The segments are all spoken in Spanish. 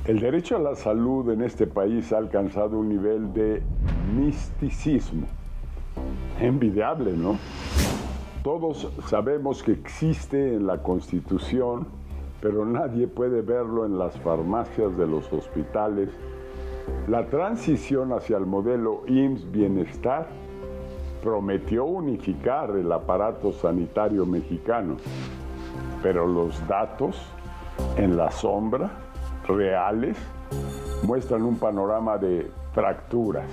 El derecho a la salud en este país ha alcanzado un nivel de misticismo. Envidiable, ¿no? Todos sabemos que existe en la Constitución, pero nadie puede verlo en las farmacias de los hospitales. La transición hacia el modelo IMSS Bienestar prometió unificar el aparato sanitario mexicano, pero los datos en la sombra, reales, muestran un panorama de fracturas.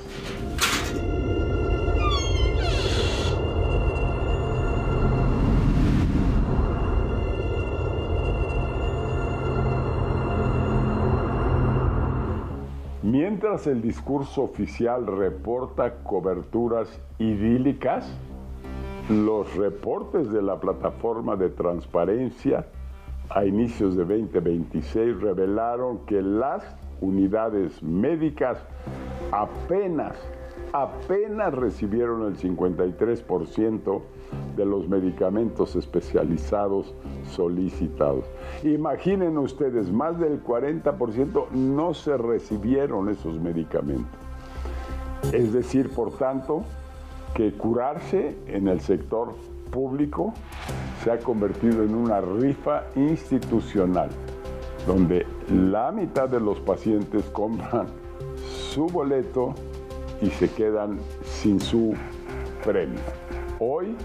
Mientras el discurso oficial reporta coberturas idílicas, los reportes de la plataforma de transparencia a inicios de 2026 revelaron que las unidades médicas apenas recibieron el 53% de los medicamentos especializados solicitados. Imaginen ustedes, más del 40% no se recibieron esos medicamentos. Es decir, por tanto, que curarse en el sector público se ha convertido en una rifa institucional, donde la mitad de los pacientes compran su boleto y se quedan sin su premio. Hoy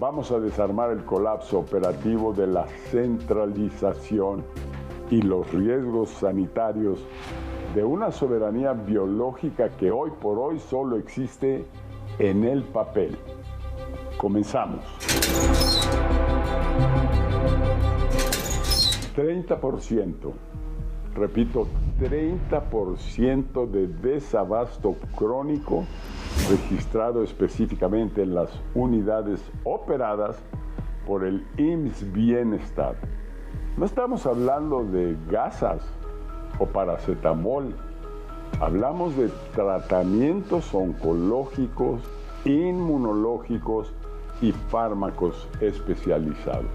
vamos a desarmar el colapso operativo de la centralización y los riesgos sanitarios de una soberanía biológica que hoy por hoy solo existe en el papel. Comenzamos. 30%, repito, 30% de desabasto crónico registrado específicamente en las unidades operadas por el IMSS Bienestar. No estamos hablando de gasas o paracetamol, hablamos de tratamientos oncológicos, inmunológicos y fármacos especializados.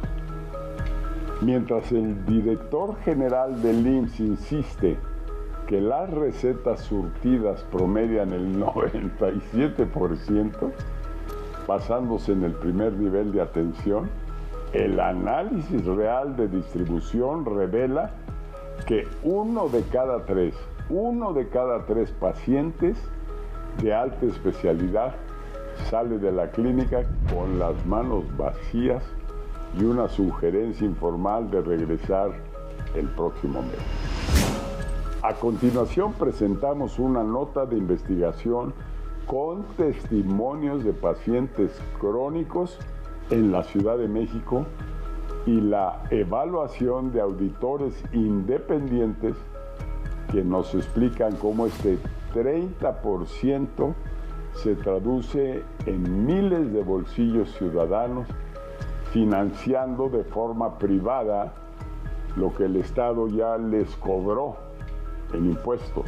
Mientras el director general del IMSS insiste que las recetas surtidas promedian el 97%, basándose en el primer nivel de atención, el análisis real de distribución revela que uno de cada tres pacientes de alta especialidad sale de la clínica con las manos vacías y una sugerencia informal de regresar el próximo mes. A continuación presentamos una nota de investigación con testimonios de pacientes crónicos en la Ciudad de México y la evaluación de auditores independientes que nos explican cómo este 30% se traduce en miles de bolsillos ciudadanos financiando de forma privada lo que el Estado ya les cobró en impuestos.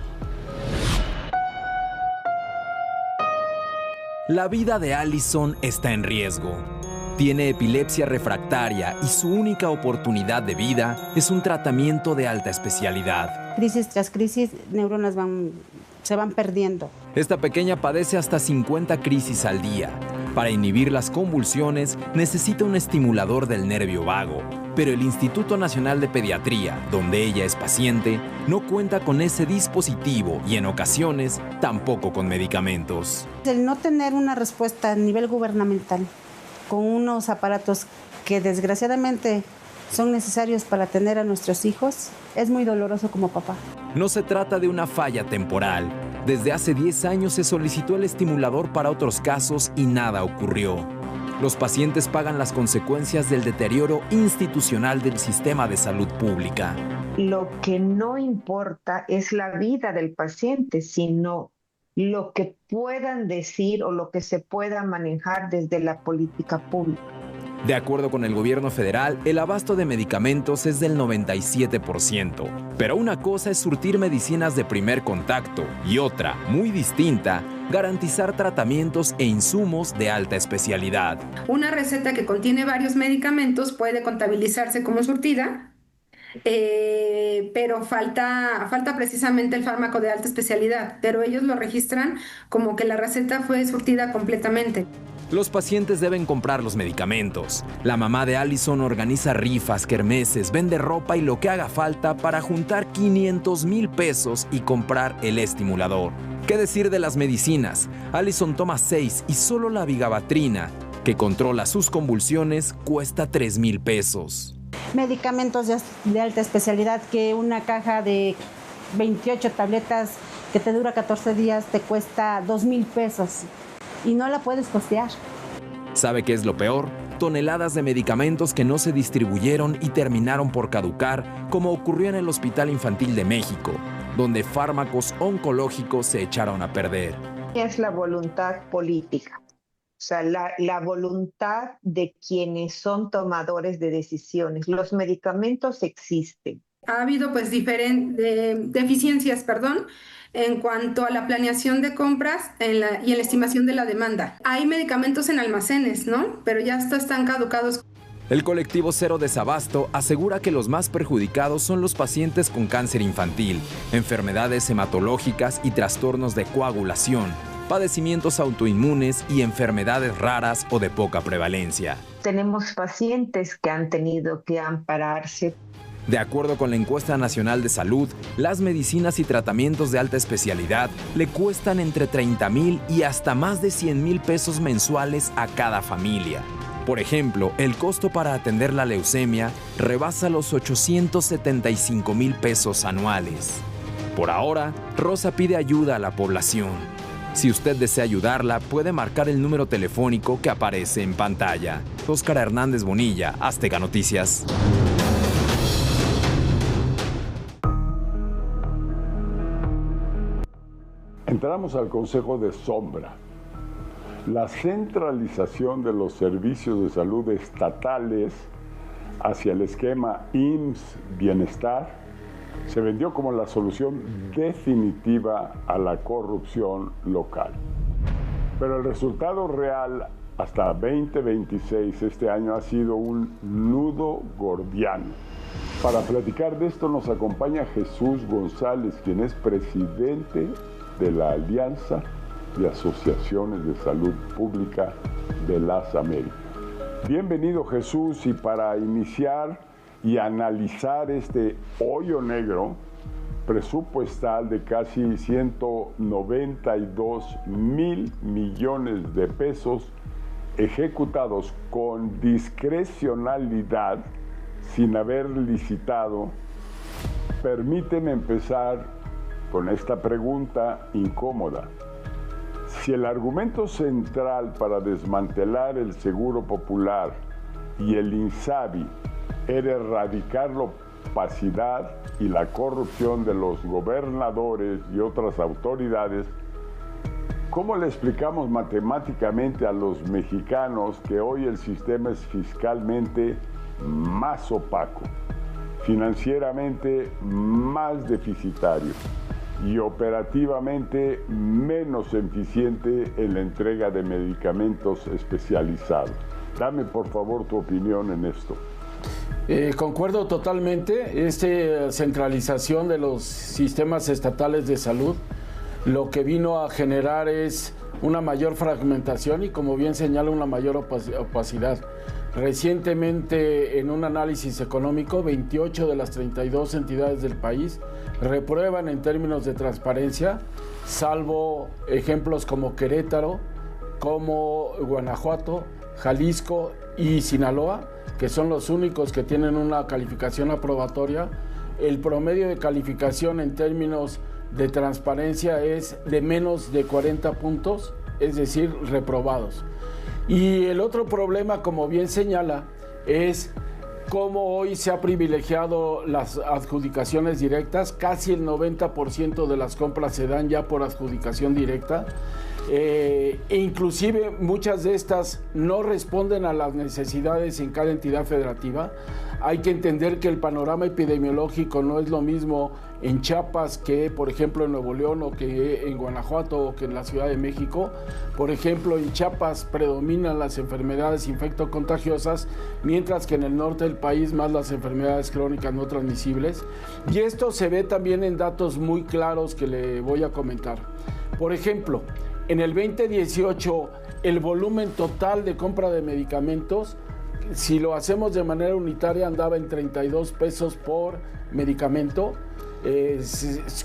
La vida de Allison está en riesgo. Tiene epilepsia refractaria y su única oportunidad de vida es un tratamiento de alta especialidad. Crisis tras crisis, neuronas se van perdiendo. Esta pequeña padece hasta 50 crisis al día. Para inhibir las convulsiones necesita un estimulador del nervio vago, pero el Instituto Nacional de Pediatría, donde ella es paciente, no cuenta con ese dispositivo y en ocasiones tampoco con medicamentos. El no tener una respuesta a nivel gubernamental con unos aparatos que desgraciadamente son necesarios para atender a nuestros hijos es muy doloroso como papá. No se trata de una falla temporal. Desde hace 10 años se solicitó el estimulador para otros casos y nada ocurrió. Los pacientes pagan las consecuencias del deterioro institucional del sistema de salud pública. Lo que no importa es la vida del paciente, sino lo que puedan decir o lo que se pueda manejar desde la política pública. De acuerdo con el gobierno federal, el abasto de medicamentos es del 97%. Pero una cosa es surtir medicinas de primer contacto y otra, muy distinta, garantizar tratamientos e insumos de alta especialidad. Una receta que contiene varios medicamentos puede contabilizarse como surtida pero falta precisamente el fármaco de alta especialidad, pero ellos lo registran como que la receta fue surtida completamente. Los pacientes deben comprar los medicamentos. La mamá de Allison organiza rifas, kermeses, vende ropa y lo que haga falta para juntar 500,000 pesos y comprar el estimulador. ¿Qué decir de las medicinas? Allison toma 6 y solo la vigabatrina, que controla sus convulsiones, cuesta 3,000 pesos. Medicamentos de alta especialidad, que una caja de 28 tabletas que te dura 14 días te cuesta 2,000 pesos. Y no la puedes costear. ¿Sabe qué es lo peor? Toneladas de medicamentos que no se distribuyeron y terminaron por caducar, como ocurrió en el Hospital Infantil de México, donde fármacos oncológicos se echaron a perder. Es la voluntad política, o sea, la voluntad de quienes son tomadores de decisiones. Los medicamentos existen. Ha habido pues deficiencias, en cuanto a la planeación de compras y en la estimación de la demanda. Hay medicamentos en almacenes, ¿no? Pero ya están caducados. El colectivo Cero Desabasto asegura que los más perjudicados son los pacientes con cáncer infantil, enfermedades hematológicas y trastornos de coagulación, padecimientos autoinmunes y enfermedades raras o de poca prevalencia. Tenemos pacientes que han tenido que ampararse. De acuerdo con la Encuesta Nacional de Salud, las medicinas y tratamientos de alta especialidad le cuestan entre 30,000 y hasta más de 100,000 pesos mensuales a cada familia. Por ejemplo, el costo para atender la leucemia rebasa los 875,000 pesos anuales. Por ahora, Rosa pide ayuda a la población. Si usted desea ayudarla, puede marcar el número telefónico que aparece en pantalla. Óscar Hernández Bonilla, Azteca Noticias. Entramos al consejo de sombra. La centralización de los servicios de salud estatales hacia el esquema IMSS-Bienestar se vendió como la solución definitiva a la corrupción local. Pero el resultado real hasta 2026, este año, ha sido un nudo gordiano. Para platicar de esto nos acompaña Jesús González, quien es presidente de la Alianza de Asociaciones de Salud Pública de las Américas. Bienvenido, Jesús, y para iniciar y analizar este hoyo negro presupuestal de casi 192,000 millones de pesos ejecutados con discrecionalidad sin haber licitado, permíteme empezar con esta pregunta incómoda. Si el argumento central para desmantelar el Seguro Popular y el INSABI era erradicar la opacidad y la corrupción de los gobernadores y otras autoridades, ¿cómo le explicamos matemáticamente a los mexicanos que hoy el sistema es fiscalmente más opaco, financieramente más deficitario y operativamente menos eficiente en la entrega de medicamentos especializados? Dame por favor tu opinión en esto. Concuerdo totalmente. Esta centralización de los sistemas estatales de salud lo que vino a generar es una mayor fragmentación y, como bien señala, una mayor opacidad. Recientemente, en un análisis económico, 28 de las 32 entidades del país reprueban en términos de transparencia, salvo ejemplos como Querétaro, como Guanajuato, Jalisco y Sinaloa, que son los únicos que tienen una calificación aprobatoria. El promedio de calificación en términos de transparencia es de menos de 40 puntos, es decir, reprobados. Y el otro problema, como bien señala, es cómo hoy se ha privilegiado las adjudicaciones directas. Casi el 90% de las compras se dan ya por adjudicación directa. E inclusive muchas de estas no responden a las necesidades en cada entidad federativa. Hay que entender que el panorama epidemiológico no es lo mismo en Chiapas que, por ejemplo, en Nuevo León o que en Guanajuato o que en la Ciudad de México. Por ejemplo, en Chiapas predominan las enfermedades infectocontagiosas, mientras que en el norte del país más las enfermedades crónicas no transmisibles. Y esto se ve también en datos muy claros que le voy a comentar. Por ejemplo, en el 2018, el volumen total de compra de medicamentos, si lo hacemos de manera unitaria, andaba en 32 pesos por medicamento,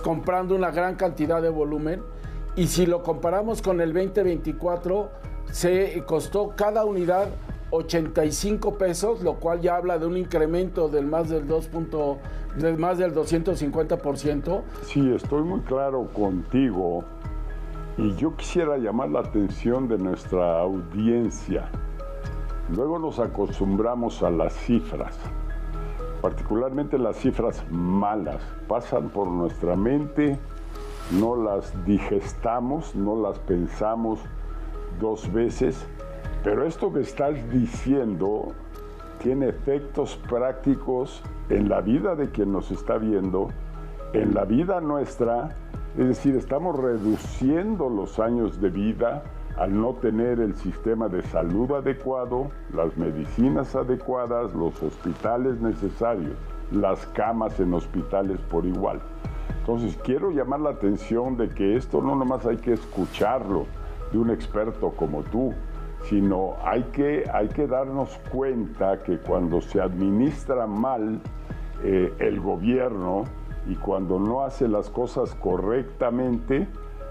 comprando una gran cantidad de volumen. Y si lo comparamos con el 2024, se costó cada unidad 85 pesos, lo cual ya habla de un incremento del más del 250%. Sí, estoy muy claro contigo. Y yo quisiera llamar la atención de nuestra audiencia. Luego nos acostumbramos a las cifras, particularmente las cifras malas. Pasan por nuestra mente, no las digestamos, no las pensamos dos veces. Pero esto que estás diciendo tiene efectos prácticos en la vida de quien nos está viendo, en la vida nuestra. Es decir, estamos reduciendo los años de vida al no tener el sistema de salud adecuado, las medicinas adecuadas, los hospitales necesarios, las camas en hospitales por igual. Entonces, quiero llamar la atención de que esto no nomás hay que escucharlo de un experto como tú, sino hay que darnos cuenta que cuando se administra mal el gobierno, y cuando no hace las cosas correctamente,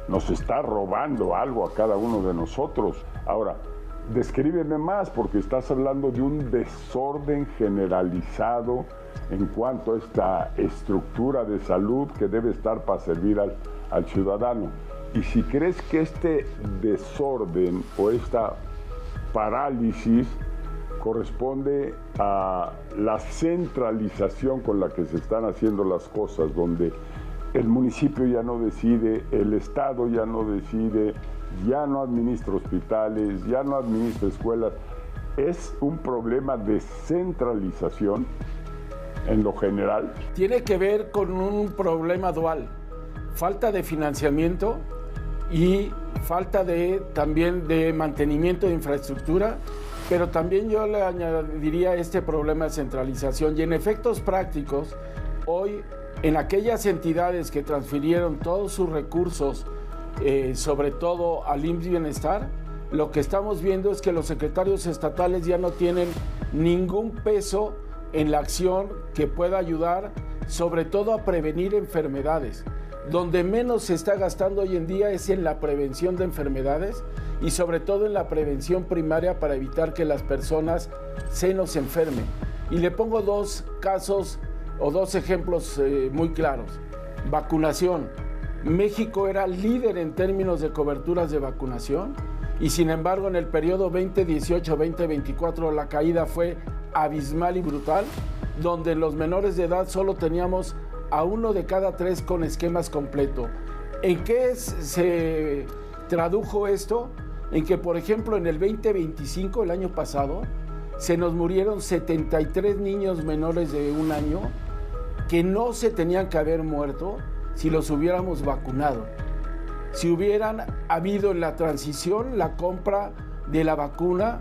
nos está robando algo a cada uno de nosotros. Ahora, descríbeme más, porque estás hablando de un desorden generalizado en cuanto a esta estructura de salud que debe estar para servir al ciudadano. Y si crees que este desorden o esta parálisis corresponde a la centralización con la que se están haciendo las cosas, donde el municipio ya no decide, el Estado ya no decide, ya no administra hospitales, ya no administra escuelas. Es un problema de centralización en lo general. Tiene que ver con un problema dual: falta de financiamiento y falta también de mantenimiento de infraestructura. Pero también yo le añadiría este problema de centralización. Y en efectos prácticos, hoy en aquellas entidades que transfirieron todos sus recursos, sobre todo al IMSS Bienestar, lo que estamos viendo es que los secretarios estatales ya no tienen ningún peso en la acción que pueda ayudar, sobre todo a prevenir enfermedades. Donde menos se está gastando hoy en día es en la prevención de enfermedades y sobre todo en la prevención primaria para evitar que las personas se nos enfermen. Y le pongo dos casos o dos ejemplos muy claros. Vacunación. México era líder en términos de coberturas de vacunación y sin embargo en el periodo 2018-2024 la caída fue abismal y brutal, donde los menores de edad solo teníamos a 1 de cada 3 con esquemas completos. ¿En qué se tradujo esto? En que, por ejemplo, en el 2025, el año pasado, se nos murieron 73 niños menores de 1 año que no se tenían que haber muerto si los hubiéramos vacunado. Si hubieran habido en la transición la compra de la vacuna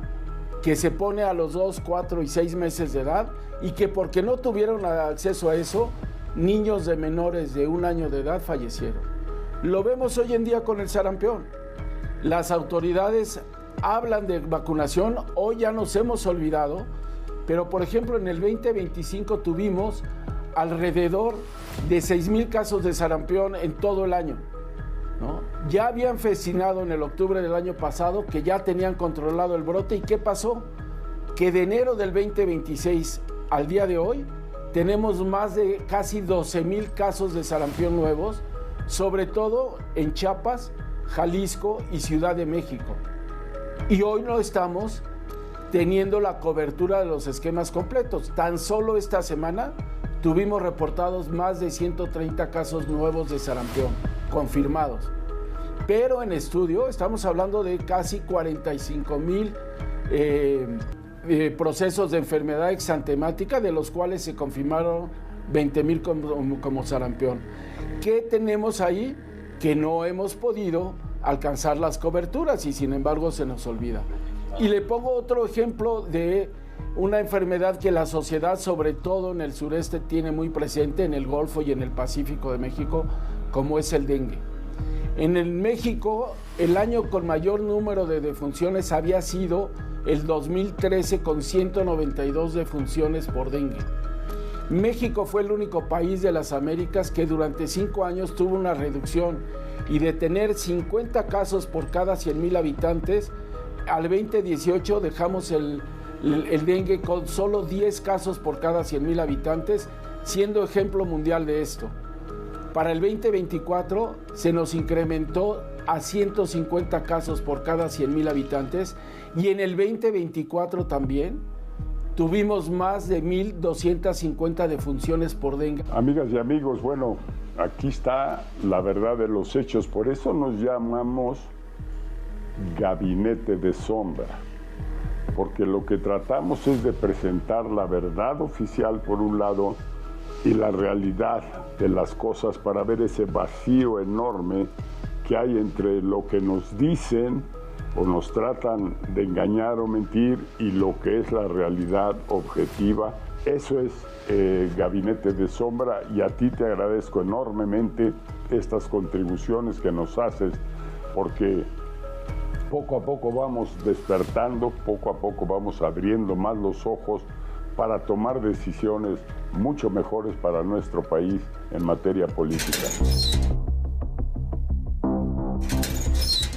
que se pone a los 2, 4 y 6 meses de edad, y que porque no tuvieron acceso a eso, niños de menores de 1 año de edad fallecieron. Lo vemos hoy en día con el sarampión. Las autoridades hablan de vacunación, hoy ya nos hemos olvidado, pero por ejemplo en el 2025 tuvimos alrededor de 6,000 casos de sarampión en todo el año, ¿no? Ya habían fecinado en el octubre del año pasado que ya tenían controlado el brote. ¿Y qué pasó? Que de enero del 2026 al día de hoy tenemos más de casi 12,000 casos de sarampión nuevos, sobre todo en Chiapas, Jalisco y Ciudad de México. Y hoy no estamos teniendo la cobertura de los esquemas completos. Tan solo esta semana tuvimos reportados más de 130 casos nuevos de sarampión confirmados. pero en estudio estamos hablando de casi 45,000 procesos de enfermedad exantemática, de los cuales se confirmaron 20,000 como sarampión. ¿Qué tenemos ahí? Que no hemos podido alcanzar las coberturas y sin embargo se nos olvida. Y le pongo otro ejemplo de una enfermedad que la sociedad, sobre todo en el sureste, tiene muy presente, en el Golfo y en el Pacífico de México, como es el dengue. En el México, el año con mayor número de defunciones había sido el 2013, con 192 defunciones por dengue. México fue el único país de las Américas que durante 5 años tuvo una reducción, y de tener 50 casos por cada 100,000 habitantes, al 2018 dejamos el dengue con solo 10 casos por cada 100,000 habitantes, siendo ejemplo mundial de esto. Para el 2024 se nos incrementó a 150 casos por cada 100,000 habitantes, y en el 2024 también tuvimos más de 1,250 defunciones por dengue. Amigas y amigos, bueno, aquí está la verdad de los hechos. Por eso nos llamamos Gabinete de Sombra, porque lo que tratamos es de presentar la verdad oficial por un lado y la realidad de las cosas, para ver ese vacío enorme que hay entre lo que nos dicen o nos tratan de engañar o mentir y lo que es la realidad objetiva. Eso es Gabinete de Sombra, y a ti te agradezco enormemente estas contribuciones que nos haces, porque poco a poco vamos despertando, poco a poco vamos abriendo más los ojos para tomar decisiones mucho mejores para nuestro país en materia política.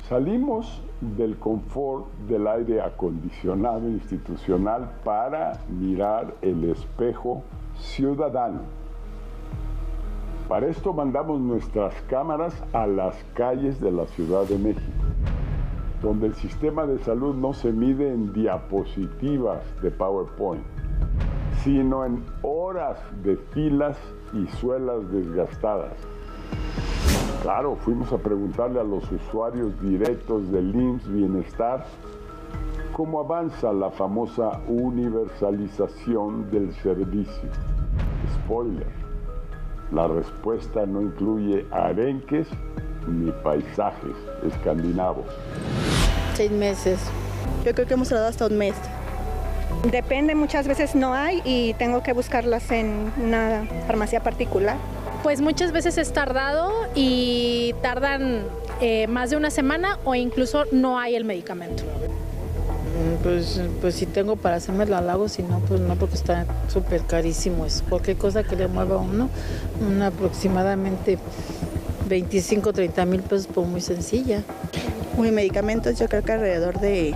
Salimos del confort del aire acondicionado institucional para mirar el espejo ciudadano. Para esto mandamos nuestras cámaras a las calles de la Ciudad de México, donde el sistema de salud no se mide en diapositivas de PowerPoint, sino en horas de filas y suelas desgastadas. Claro, fuimos a preguntarle a los usuarios directos del IMSS Bienestar cómo avanza la famosa universalización del servicio. Spoiler, la respuesta no incluye arenques ni paisajes escandinavos. 6 meses. Yo creo que hemos tardado hasta un mes. Depende, muchas veces no hay y tengo que buscarlas en una farmacia particular. Pues muchas veces es tardado y tardan más de una semana o incluso no hay el medicamento. Pues si tengo para hacerme la hago, si no, pues no, porque está súper carísimo eso. Cualquier cosa que le mueva a uno, aproximadamente 25, 30 mil pesos por muy sencilla. Uy, medicamentos yo creo que alrededor de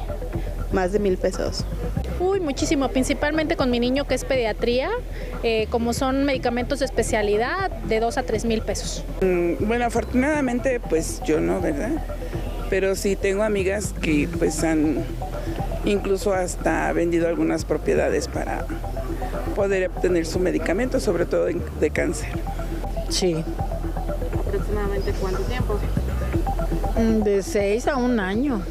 más de 1,000 pesos. Uy, muchísimo, principalmente con mi niño que es pediatría, como son medicamentos de especialidad, de 2 a 3 mil pesos. Bueno, afortunadamente pues yo no, ¿verdad? Pero sí tengo amigas que pues han incluso hasta vendido algunas propiedades para poder obtener su medicamento, sobre todo de cáncer. Sí. ¿Aproximadamente cuánto tiempo? De 6 a 1 año.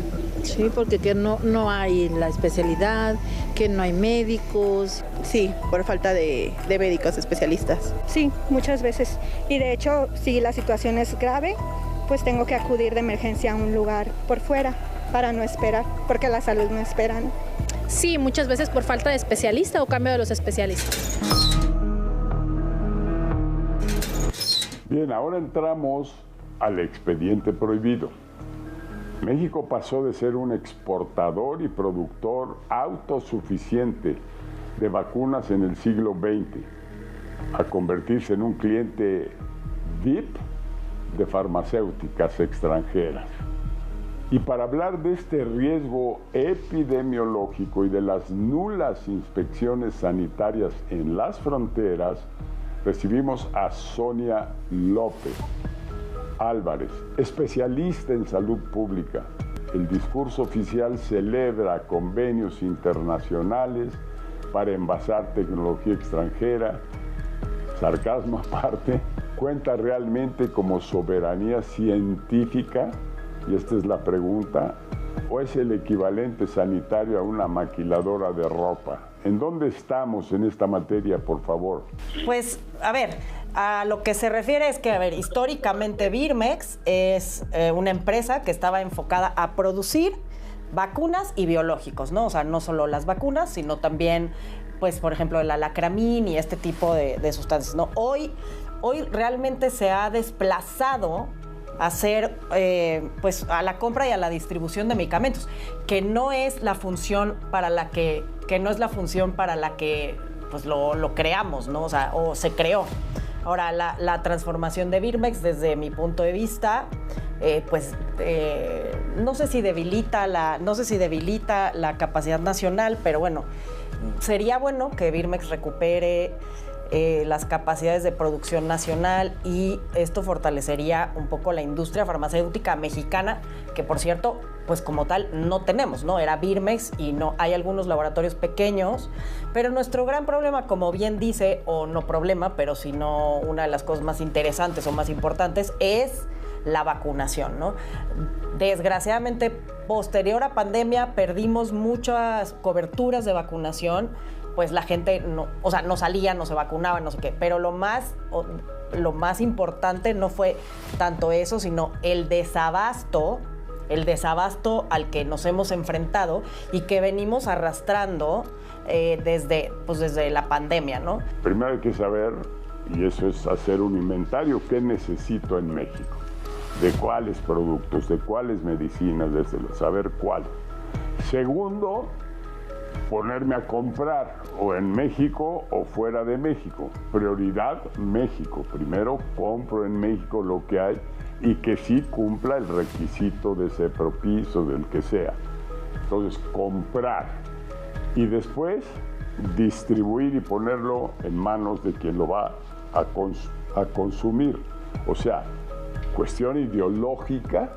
Sí, porque que no hay la especialidad, que no hay médicos. Sí, por falta de médicos especialistas. Sí, muchas veces. Y de hecho, si la situación es grave, pues tengo que acudir de emergencia a un lugar por fuera para no esperar, porque la salud no espera, ¿no? Sí, muchas veces por falta de especialista o cambio de los especialistas. Bien, ahora entramos al expediente prohibido. México pasó de ser un exportador y productor autosuficiente de vacunas en el siglo XX a convertirse en un cliente VIP de farmacéuticas extranjeras. Y para hablar de este riesgo epidemiológico y de las nulas inspecciones sanitarias en las fronteras, recibimos a Sonia López Álvarez, especialista en salud pública. El discurso oficial celebra convenios internacionales para envasar tecnología extranjera. Sarcasmo aparte, cuenta realmente como soberanía científica y esta es la pregunta, o es el equivalente sanitario a una maquiladora de ropa. ¿En dónde estamos en esta materia, por favor? Pues, a ver, a lo que se refiere es que, a ver, históricamente Birmex es una empresa que estaba enfocada a producir vacunas y biológicos, ¿no? O sea, no solo las vacunas, sino también, pues, por ejemplo, el alacramín y este tipo de sustancias, ¿no? Hoy realmente se ha desplazado a hacer, pues, a la compra y a la distribución de medicamentos, que no es la función para la que pues lo creamos, ¿no? O sea, o se creó. Ahora, la transformación de Birmex, desde mi punto de vista, no sé si debilita la capacidad nacional, pero bueno, sería bueno que Birmex recupere las capacidades de producción nacional, y esto fortalecería un poco la industria farmacéutica mexicana, que por cierto, pues como tal no tenemos, ¿no? Era Birmex y no hay algunos laboratorios pequeños, pero nuestro gran problema, como bien dice, o no problema, pero sino una de las cosas más interesantes o más importantes es la vacunación, ¿no? Desgraciadamente, posterior a pandemia, perdimos muchas coberturas de vacunación, pues la gente no salía, no se vacunaba, no sé qué, pero lo más importante no fue tanto eso, sino el desabasto al que nos hemos enfrentado y que venimos arrastrando desde la pandemia, ¿no? Primero hay que saber, y eso es hacer un inventario, qué necesito en México, de cuáles productos, de cuáles medicinas, saber cuáles. Segundo, ponerme a comprar o en México o fuera de México. Prioridad, México. Primero compro en México lo que hay y que sí cumpla el requisito de CEPROPIS o del que sea. Entonces, comprar y después distribuir y ponerlo en manos de quien lo va a consumir. O sea, cuestión ideológica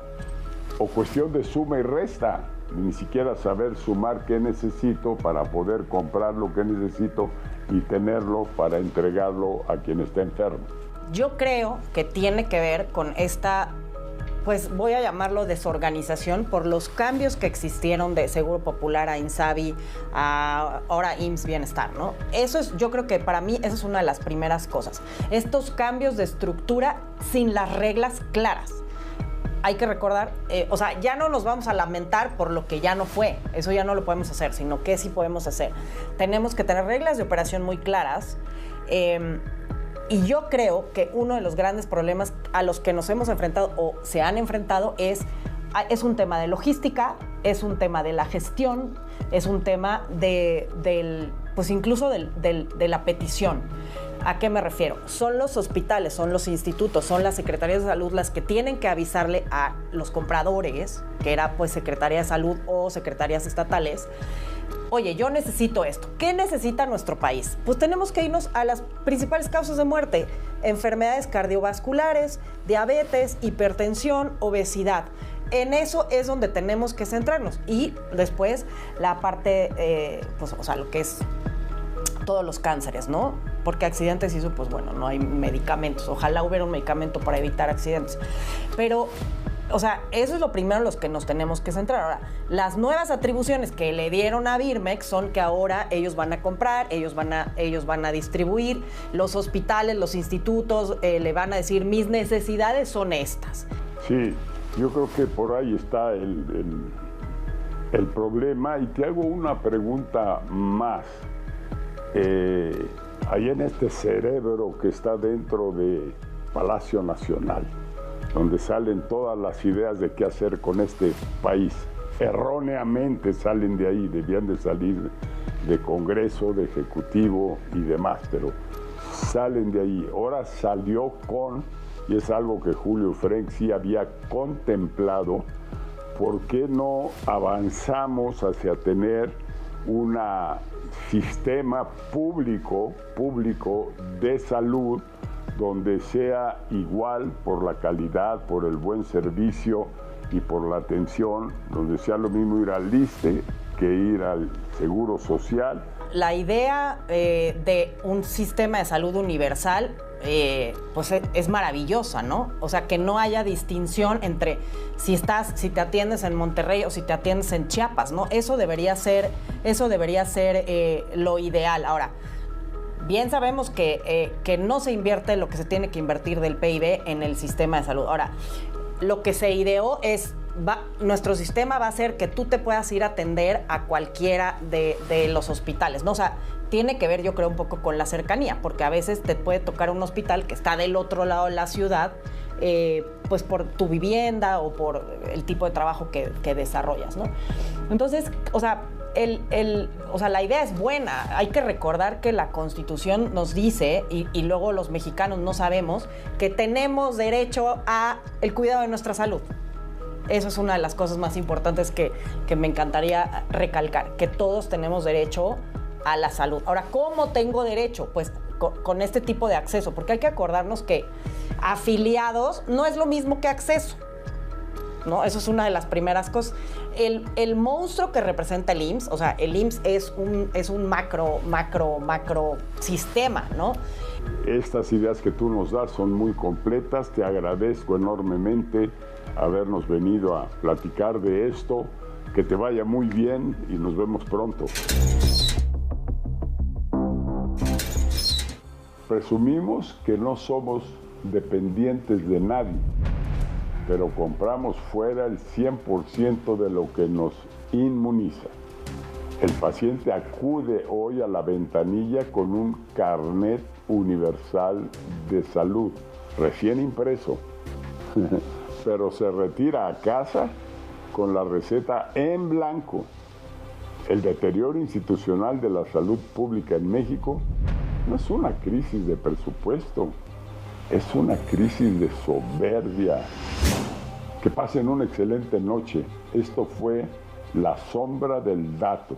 o cuestión de suma y resta. Ni siquiera saber sumar qué necesito para poder comprar lo que necesito y tenerlo para entregarlo a quien está enfermo. Yo creo que tiene que ver con esta, pues voy a llamarlo desorganización, por los cambios que existieron de Seguro Popular a INSABI, a ahora IMSS Bienestar, ¿no? Eso es, yo creo que para mí esa es una de las primeras cosas. Estos cambios de estructura sin las reglas claras. Hay que recordar, ya no nos vamos a lamentar por lo que ya no fue, eso ya no lo podemos hacer, sino que sí podemos hacer. Tenemos que tener reglas de operación muy claras, y yo creo que uno de los grandes problemas a los que nos hemos enfrentado o se han enfrentado es un tema de logística, es un tema de la gestión, es un tema incluso de la petición. ¿A qué me refiero? Son los hospitales, son los institutos, son las secretarías de salud las que tienen que avisarle a los compradores, que era pues Secretaría de Salud o secretarías estatales, oye, yo necesito esto. ¿Qué necesita nuestro país? Pues tenemos que irnos a las principales causas de muerte: enfermedades cardiovasculares, diabetes, hipertensión, obesidad. En eso es donde tenemos que centrarnos. Y después la parte, lo que es todos los cánceres, ¿no? Porque accidentes y eso, pues bueno, no hay medicamentos. Ojalá hubiera un medicamento para evitar accidentes. Pero, eso es lo primero en los que nos tenemos que centrar. Ahora, las nuevas atribuciones que le dieron a Birmex son que ahora ellos van a comprar, ellos van a distribuir, los hospitales, los institutos le van a decir, mis necesidades son estas. Sí, yo creo que por ahí está el problema, y te hago una pregunta más. Ahí en este cerebro que está dentro de Palacio Nacional, donde salen todas las ideas de qué hacer con este país, erróneamente salen de ahí, debían de salir de Congreso, de Ejecutivo y demás, pero salen de ahí. Ahora salió y es algo que Julio Frenk sí había contemplado, ¿por qué no avanzamos hacia tener un sistema público de salud donde sea igual por la calidad, por el buen servicio y por la atención, donde sea lo mismo ir al ISSSTE que ir al Seguro Social? La idea de un sistema de salud universal pues es maravillosa, ¿no? O sea, que no haya distinción entre si te atiendes en Monterrey o si te atiendes en Chiapas, ¿no? Eso debería ser lo ideal. Ahora, bien sabemos que no se invierte lo que se tiene que invertir del PIB en el sistema de salud. Ahora, lo que se ideó es, nuestro sistema va a hacer que tú te puedas ir a atender a cualquiera de los hospitales, ¿no? O sea, tiene que ver, yo creo, un poco con la cercanía, porque a veces te puede tocar un hospital que está del otro lado de la ciudad, pues por tu vivienda o por el tipo de trabajo que desarrollas, ¿no? Entonces, o sea, la idea es buena. Hay que recordar que la Constitución nos dice, y luego los mexicanos no sabemos, que tenemos derecho a el cuidado de nuestra salud. Eso es una de las cosas más importantes que me encantaría recalcar, que todos tenemos derecho a la salud. Ahora, ¿cómo tengo derecho? Pues con este tipo de acceso, porque hay que acordarnos que afiliados no es lo mismo que acceso, ¿no? Eso es una de las primeras cosas. El monstruo que representa el IMSS, o sea, el IMSS es un macro sistema, ¿no? Estas ideas que tú nos das son muy completas. Te agradezco enormemente habernos venido a platicar de esto. Que te vaya muy bien y nos vemos pronto. Presumimos que no somos dependientes de nadie, pero compramos fuera el 100% de lo que nos inmuniza. El paciente acude hoy a la ventanilla con un carnet universal de salud, recién impreso, pero se retira a casa con la receta en blanco. El deterioro institucional de la salud pública en México no es una crisis de presupuesto, es una crisis de soberbia. Que pasen una excelente noche. Esto fue La Sombra del Dato.